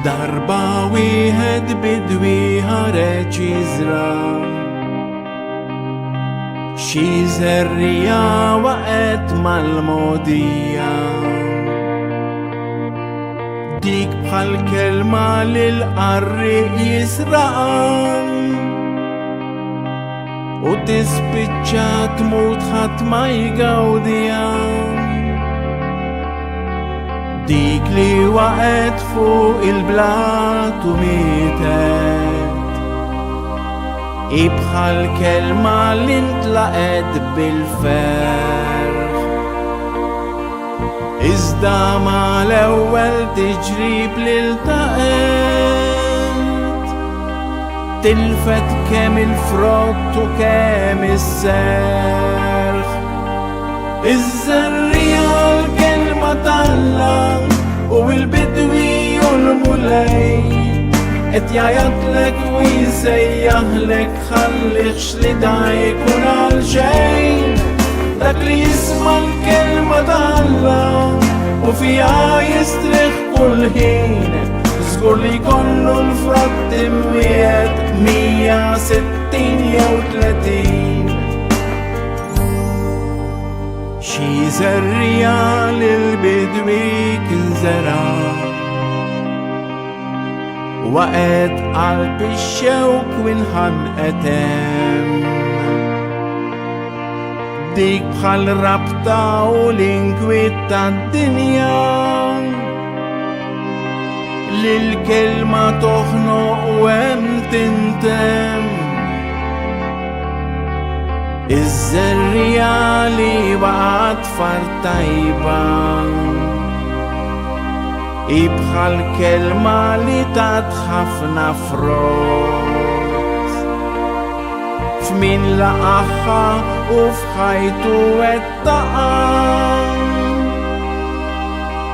Darba wieħed bidwi ħareġ jiżra' xi żerriegħa waqgħet mal-mogħdija. Dik bħal kelma lil qarri jisraqha u tispiċċa tmut ħadd ma jgawdiha. Dik li waqgħet fuq il-blat u mietet bħal kelma li ntlaqet bil-ferħ. Iżda ma l-ewwel tiġrib li ltaqet tilfet kemm il-frott u kemm is-serħ. Iż-żerriegħa l-kelma talla u l-bidwi u l-mulej qed jgħidlek u jsejjaħlek ħallix li da jkun għal xejn. Dak li jisma' l-kelma talla u fiha jistrieħ kull ħin żgur li jkollu l-frott imwiet 160 jew 30. Xi żerriegħa lill-bidwi kien żera' waqgħet qalb ix-xewk u nħanqet hemm. Dik bħal rabta u l-inkwiet tad-dinja li l-kelma toħnoq u hemm tintemm. Iż-żerriegħa li waqgħet f'artajba bħal kelma li tat ħafna frott f'min laqaha u f'ħajtu wettaqa.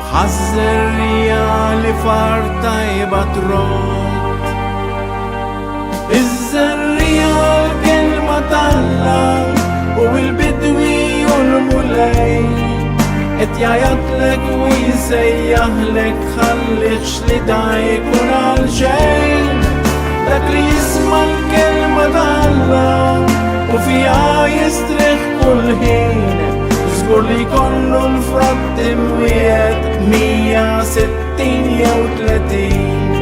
Bħaż-żerriegħa li f'artajba trott. Iż-żerriegħa l-kelma talla u l-bidwi u l-mulej qed jgħidlek u jsejjaħlek ħallix li da jkun għal xejn. Dak li jisma' l-kelma talla u fiha jistrieħ kull ħin żgur li jkollu l-frott imwiet 160 jew 30.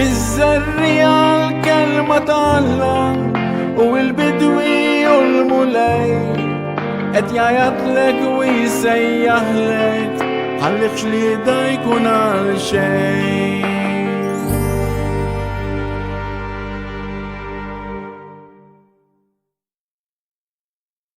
Iż-żerriegħa l-kelma talla u l-bidwi u l-mulej qed jgħidlek u jsejjaħlek ħallix li da jkun għal xejn.